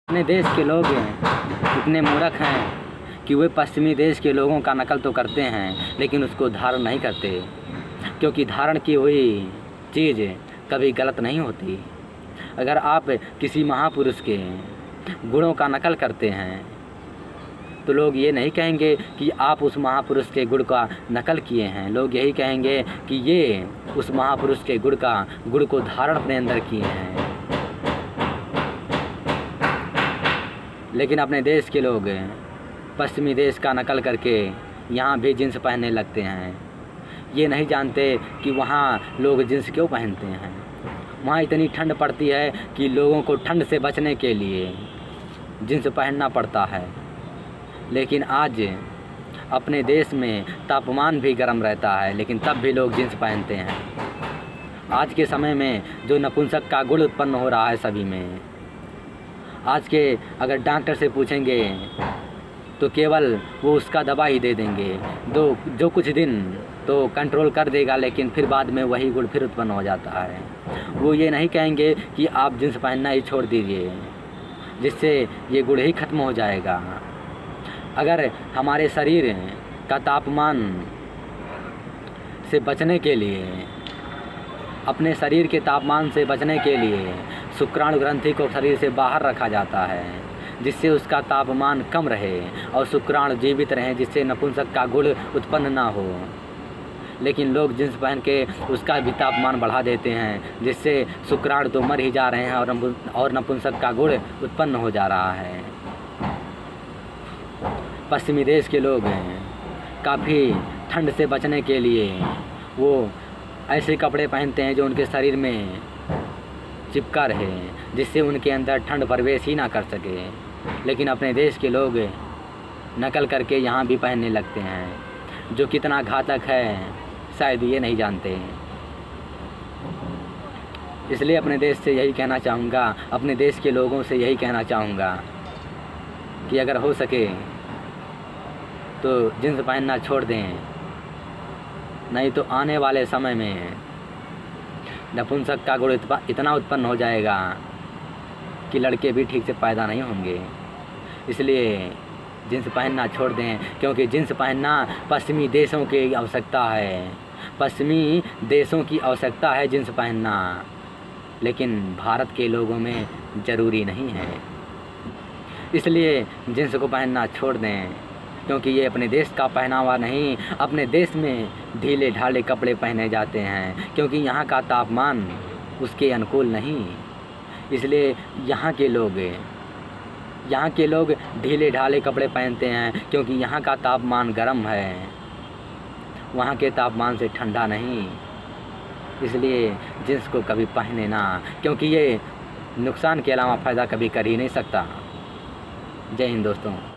अपने देश के लोग इतने मूर्ख हैं कि वे पश्चिमी देश के लोगों का नकल तो करते हैं लेकिन उसको धारण नहीं करते, क्योंकि धारण की हुई चीज़ कभी गलत नहीं होती। अगर आप किसी महापुरुष के गुणों का नकल करते हैं तो लोग ये नहीं कहेंगे कि आप उस महापुरुष के गुण का नकल किए हैं, लोग यही कहेंगे कि ये उस महापुरुष के गुण को धारण अपने अंदर किए हैं। लेकिन अपने देश के लोग पश्चिमी देश का नकल करके यहाँ भी जींस पहनने लगते हैं। ये नहीं जानते कि वहाँ लोग जींस क्यों पहनते हैं। वहाँ इतनी ठंड पड़ती है कि लोगों को ठंड से बचने के लिए जींस पहनना पड़ता है। लेकिन आज अपने देश में तापमान भी गर्म रहता है लेकिन तब भी लोग जींस पहनते हैं। आज के समय में जो नपुंसक का गुण उत्पन्न हो रहा है सभी में, आज के अगर डॉक्टर से पूछेंगे तो केवल वो उसका दवा ही दे देंगे, जो कुछ दिन तो कंट्रोल कर देगा लेकिन फिर बाद में वही गुण फिर उत्पन्न हो जाता है। वो ये नहीं कहेंगे कि आप जींस पहनना ही छोड़ दीजिए, जिससे ये गुण ही खत्म हो जाएगा। अगर हमारे शरीर का तापमान से बचने के लिए, अपने शरीर के तापमान से बचने के लिए शुक्राणु ग्रंथि को शरीर से बाहर रखा जाता है, जिससे उसका तापमान कम रहे और शुक्राणु जीवित रहें, जिससे नपुंसक का गुण उत्पन्न ना हो। लेकिन लोग जींस पहन के उसका भी तापमान बढ़ा देते हैं, जिससे शुक्राणु तो मर ही जा रहे हैं और नपुंसक का गुण उत्पन्न हो जा रहा है। पश्चिमी देश के लोग काफ़ी ठंड से बचने के लिए वो ऐसे कपड़े पहनते हैं जो उनके शरीर में चिपका रहे, जिससे उनके अंदर ठंड प्रवेश ही ना कर सके। लेकिन अपने देश के लोग नकल करके यहाँ भी पहनने लगते हैं, जो कितना घातक है शायद ये नहीं जानते। इसलिए अपने देश से यही कहना चाहूँगा, अपने देश के लोगों से यही कहना चाहूँगा कि अगर हो सके तो जींस पहनना छोड़ दें, नहीं तो आने वाले समय में नपुंसक का गुण इतना उत्पन्न हो जाएगा कि लड़के भी ठीक से पैदा नहीं होंगे। इसलिए जींस पहनना छोड़ दें, क्योंकि जींस पहनना पश्चिमी देशों की आवश्यकता है, पश्चिमी देशों की आवश्यकता है जींस पहनना, लेकिन भारत के लोगों में ज़रूरी नहीं है। इसलिए जींस को पहनना छोड़ दें, क्योंकि ये अपने देश का पहनावा नहीं, अपने देश में ढीले ढाले कपड़े पहने जाते हैं, क्योंकि यहाँ का तापमान उसके अनुकूल नहीं। इसलिए यहाँ के लोग ढीले ढाले कपड़े पहनते हैं, क्योंकि यहाँ का तापमान गर्म है, वहाँ के तापमान से ठंडा नहीं। इसलिए जींस को कभी पहने ना, क्योंकि ये नुकसान के अलावा फ़ायदा कभी कर ही नहीं सकता। जय हिंद दोस्तों।